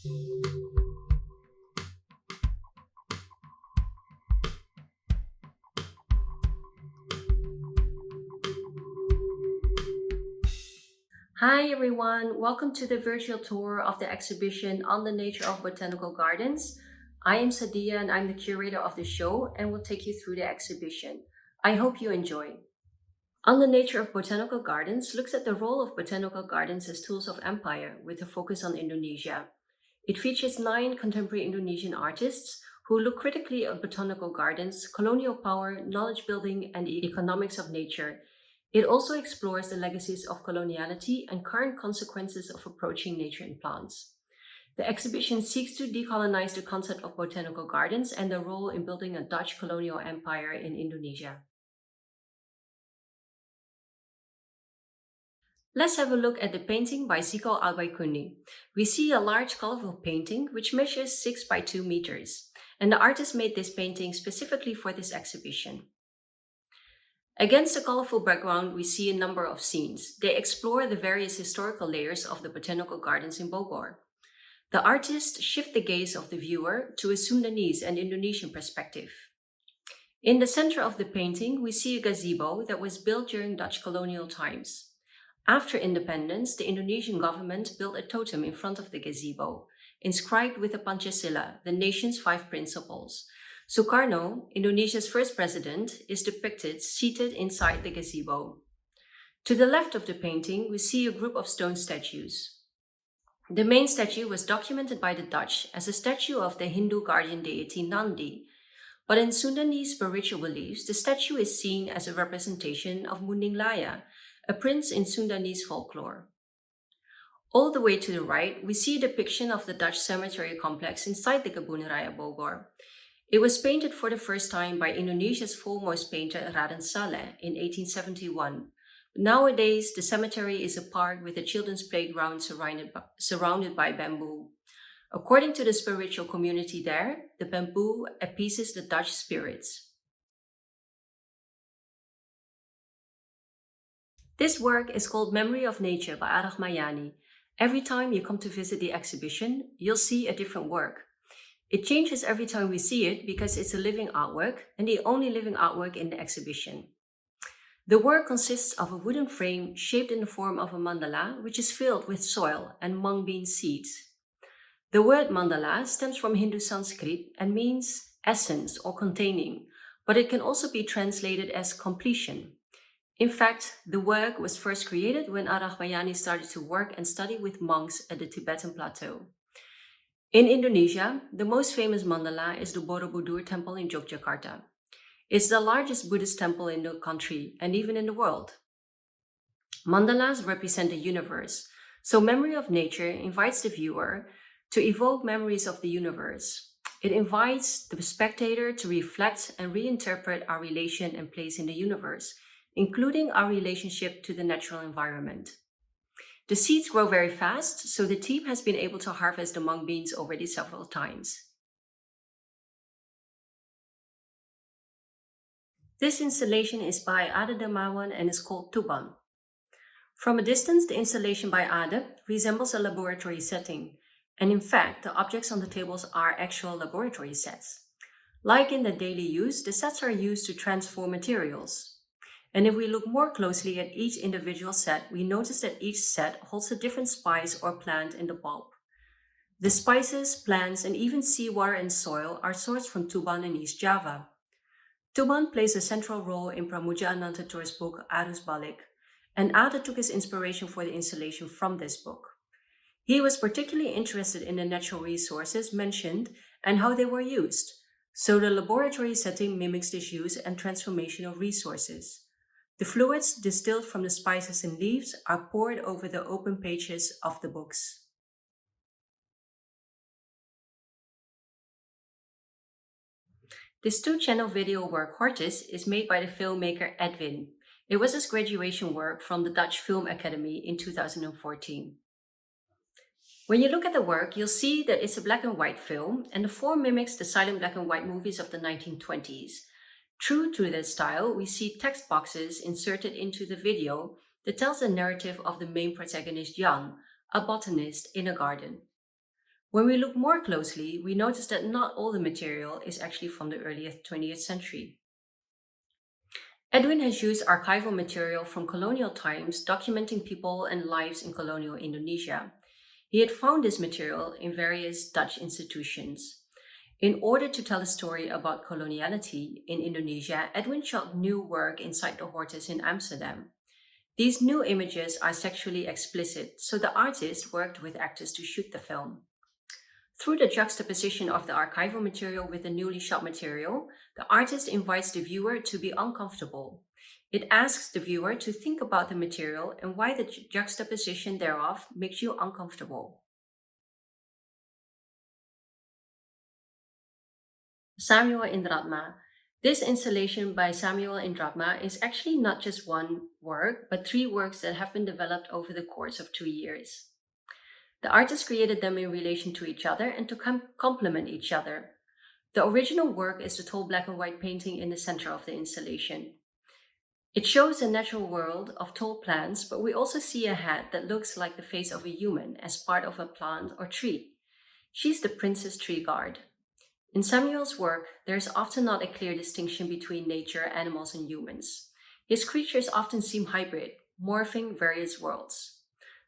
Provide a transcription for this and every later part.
Hi everyone, welcome to the virtual tour of the exhibition on the Nature of Botanical Gardens. I am Sadiah and I'm the curator of the show and will take you through the exhibition. I hope you enjoy. On the Nature of Botanical Gardens looks at the role of botanical gardens as tools of empire with a focus on Indonesia. It features 9 contemporary Indonesian artists who look critically at botanical gardens, colonial power, knowledge building, and the economics of nature. It also explores the legacies of coloniality and current consequences of approaching nature in plants. The exhibition seeks to decolonize the concept of botanical gardens and their role in building a Dutch colonial empire in Indonesia. Let's have a look at the painting by Zico Albaiquni. We see a large colorful painting which measures 6 by 2 meters, and the artist made this painting specifically for this exhibition. Against the colorful background, we see a number of scenes. They explore the various historical layers of the botanical gardens in Bogor. The artist shifts the gaze of the viewer to a Sundanese and Indonesian perspective. In the center of the painting, we see a gazebo that was built during Dutch colonial times. After independence, the Indonesian government built a totem in front of the gazebo, inscribed with the Pancasila, the nation's 5 principles. Sukarno, Indonesia's first president, is depicted seated inside the gazebo. To the left of the painting, we see a group of stone statues. The main statue was documented by the Dutch as a statue of the Hindu guardian deity Nandi, but in Sundanese spiritual beliefs, the statue is seen as a representation of Mundinglaya, a prince in Sundanese folklore. All the way to the right, we see a depiction of the Dutch cemetery complex inside the Kebun Raya Bogor. It was painted for the first time by Indonesia's foremost painter Raden Saleh in 1871. Nowadays, the cemetery is a park with a children's playground surrounded by bamboo. According to the spiritual community there, the bamboo appeases the Dutch spirits. This work is called Memory of Nature by Arahmaiani. Every time you come to visit the exhibition, you'll see a different work. It changes every time we see it because it's a living artwork and the only living artwork in the exhibition. The work consists of a wooden frame shaped in the form of a mandala, which is filled with soil and mung bean seeds. The word mandala stems from Hindu Sanskrit and means essence or containing, but it can also be translated as completion. In fact, the work was first created when Arahmaiani started to work and study with monks at the Tibetan plateau. In Indonesia, the most famous mandala is the Borobudur Temple in Yogyakarta. It's the largest Buddhist temple in the country and even in the world. Mandalas represent the universe, so Memory of Nature invites the viewer to evoke memories of the universe. It invites the spectator to reflect and reinterpret our relation and place in the universe, including our relationship to the natural environment. The seeds grow very fast, so the team has been able to harvest the mung beans already several times. This installation is by Ade Darmawan and is called Tuban. From a distance, the installation by Ade resembles a laboratory setting, and in fact, the objects on the tables are actual laboratory sets. Like in the daily use, the sets are used to transform materials. And if we look more closely at each individual set, we notice that each set holds a different spice or plant in the bulb. The spices, plants, and even seawater and soil are sourced from Tuban in East Java. Tuban plays a central role in Pramuja Anantatur's book Arus Balik, and Ade took his inspiration for the installation from this book. He was particularly interested in the natural resources mentioned and how they were used, so the laboratory setting mimics this use and transformation of resources. The fluids distilled from the spices and leaves are poured over the open pages of the books. This 2-channel video work Quartus is made by the filmmaker Edwin. It was his graduation work from the Dutch Film Academy in 2014. When you look at the work, you'll see that it's a black and white film, and the form mimics the silent black and white movies of the 1920s. True to that style, we see text boxes inserted into the video that tells the narrative of the main protagonist Jan, a botanist in a garden. When we look more closely, we notice that not all the material is actually from the earliest 20th century. Edwin has used archival material from colonial times documenting people and lives in colonial Indonesia. He had found this material in various Dutch institutions. In order to tell a story about coloniality in Indonesia, Edwin shot new work inside the Hortus in Amsterdam. These new images are sexually explicit, so the artist worked with actors to shoot the film. Through the juxtaposition of the archival material with the newly shot material, the artist invites the viewer to be uncomfortable. It asks the viewer to think about the material and why the juxtaposition thereof makes you uncomfortable. Samuel Indratma. This installation by Samuel Indratma is actually not just one work, but three works that have been developed over the course of 2 years. The artist created them in relation to each other and to complement each other. The original work is the tall black and white painting in the center of the installation. It shows a natural world of tall plants, but we also see a head that looks like the face of a human as part of a plant or tree. She's the princess tree guard. In Samuel's work, there is often not a clear distinction between nature, animals, and humans. His creatures often seem hybrid, morphing various worlds.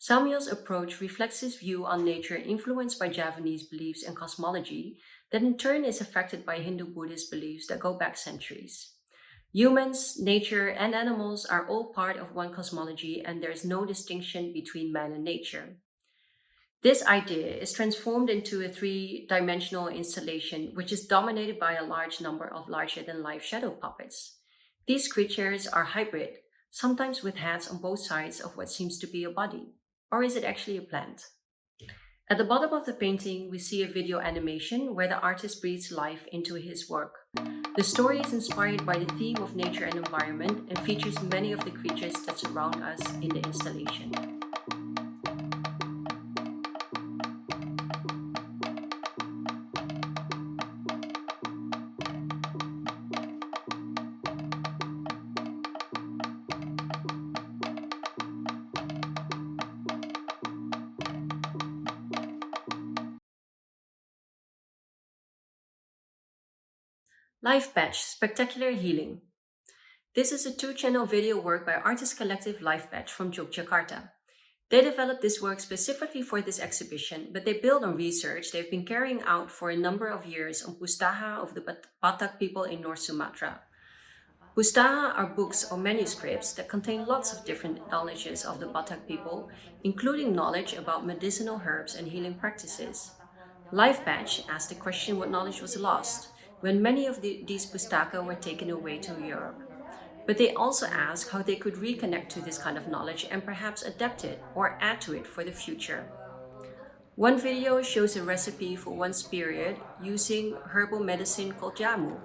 Samuel's approach reflects his view on nature influenced by Javanese beliefs and cosmology that in turn is affected by Hindu-Buddhist beliefs that go back centuries. Humans, nature, and animals are all part of one cosmology, and there is no distinction between man and nature. This idea is transformed into a three-dimensional installation, which is dominated by a large number of larger-than-life shadow puppets. These creatures are hybrid, sometimes with heads on both sides of what seems to be a body. Or is it actually a plant? At the bottom of the painting, we see a video animation where the artist breathes life into his work. The story is inspired by the theme of nature and environment and features many of the creatures that surround us in the installation. Lifepatch, Spectacular Healing. This is a 2-channel video work by artist collective Lifepatch from Yogyakarta. They developed this work specifically for this exhibition, but they build on research they've been carrying out for a number of years on pustaha of the Batak people in North Sumatra. Pustaha are books or manuscripts that contain lots of different knowledges of the Batak people, including knowledge about medicinal herbs and healing practices. Lifepatch asked the question what knowledge was lost when many of these pustaka were taken away to Europe. But they also asked how they could reconnect to this kind of knowledge and perhaps adapt it or add to it for the future. One video shows a recipe for one period using herbal medicine called jamu.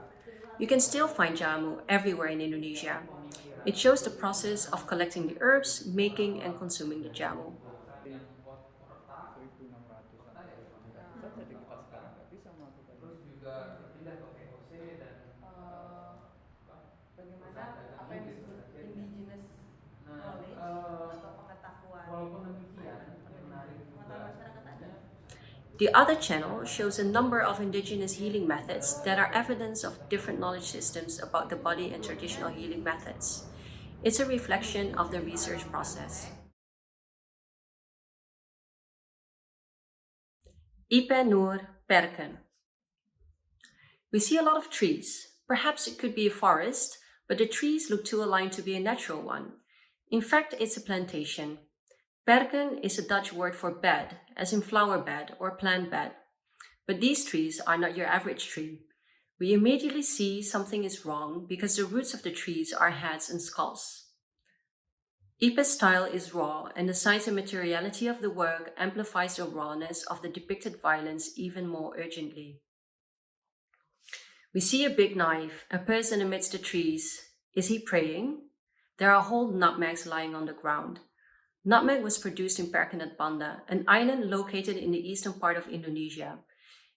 You can still find jamu everywhere in Indonesia. It shows the process of collecting the herbs, making and consuming the jamu. Yang otak 1.600-an bisa jadi kita sekarang nggak bisa melakukan terus itu. Juga berpindah ke VOC dan bagaimana apa yang disebut indigenous knowledge atau pengetahuan walaupun demikian yang menarik pengetahuan juga masyarakat adat. The other channel shows a number of indigenous healing methods that are evidence of different knowledge systems about the body and traditional healing methods. It's a reflection of the research process. Ipeh Nur Perken. We see a lot of trees. Perhaps it could be a forest, but the trees look too aligned to be a natural one. In fact, it's a plantation. Perken is a Dutch word for bed, as in flower bed or plant bed. But these trees are not your average tree. We immediately see something is wrong because the roots of the trees are heads and skulls. Ipeh's style is raw, and the size and materiality of the work amplifies the rawness of the depicted violence even more urgently. We see a big knife, a person amidst the trees. Is he praying? There are whole nutmegs lying on the ground. Nutmeg was produced in Perkenet Banda, an island located in the eastern part of Indonesia.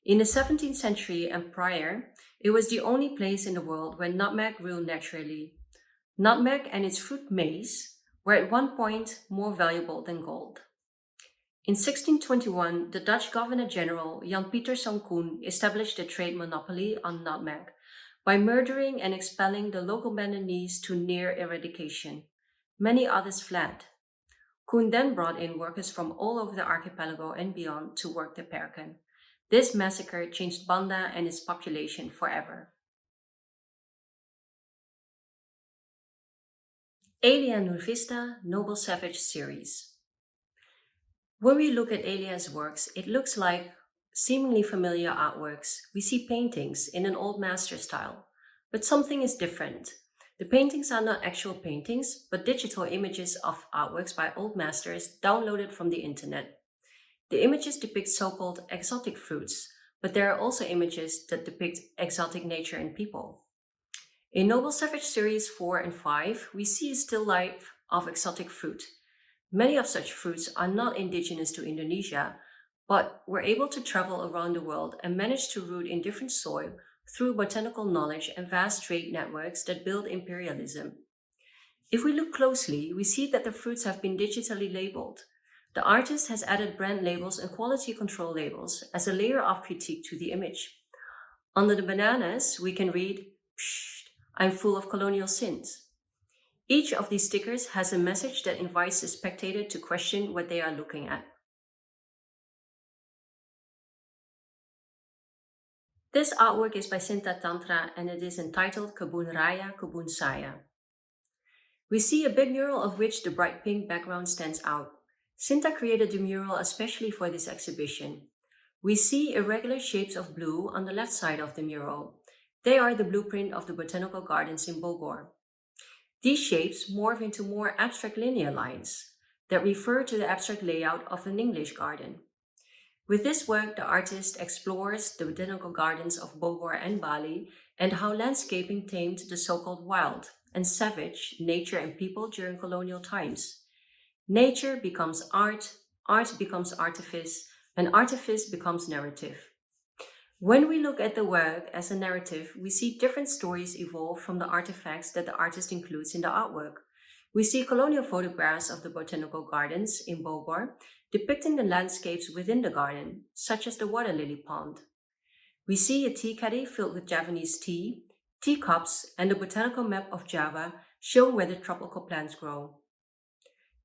In the 17th century and prior, it was the only place in the world where nutmeg grew naturally. Nutmeg and its fruit maize were at one point more valuable than gold. In 1621, the Dutch Governor-General Jan Pieter Cocoon established a trade monopoly on nutmeg by murdering and expelling the local Bandanese to near eradication. Many others fled. Cocoon then brought in workers from all over the archipelago and beyond to work the perken. This massacre changed Banda and its population forever. Elia Nurvista Noble Savage Series. When we look at Elia's works, it looks like seemingly familiar artworks. We see paintings in an old master style, but something is different. The paintings are not actual paintings, but digital images of artworks by old masters downloaded from the internet. The images depict so-called exotic fruits, but there are also images that depict exotic nature and people. In Noble Savage Series 4 and 5, we see a still life of exotic fruit. Many of such fruits are not indigenous to Indonesia, but were able to travel around the world and manage to root in different soil through botanical knowledge and vast trade networks that build imperialism. If we look closely, we see that the fruits have been digitally labeled. The artist has added brand labels and quality control labels as a layer of critique to the image. Under the bananas, we can read, "Psst, I'm full of colonial sins." Each of these stickers has a message that invites the spectator to question what they are looking at. This artwork is by Sinta Tantra and it is entitled Kebun Raya Kebun Saya. We see a big mural of which the bright pink background stands out. Sinta created the mural especially for this exhibition. We see irregular shapes of blue on the left side of the mural. They are the blueprint of the Botanical Gardens in Bogor. These shapes morph into more abstract linear lines that refer to the abstract layout of an English garden. With this work, the artist explores the botanical gardens of Bogor and Bali and how landscaping tamed the so-called wild and savage nature and people during colonial times. Nature becomes art, art becomes artifice, and artifice becomes narrative. When we look at the work as a narrative, we see different stories evolve from the artifacts that the artist includes in the artwork. We see colonial photographs of the botanical gardens in Bogor, depicting the landscapes within the garden, such as the water lily pond. We see a tea caddy filled with Javanese tea, teacups, and the botanical map of Java showing where the tropical plants grow.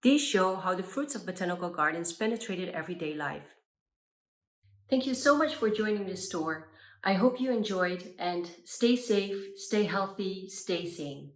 These show how the fruits of botanical gardens penetrated everyday life. Thank you so much for joining this tour. I hope you enjoyed and stay safe, stay healthy, stay sane.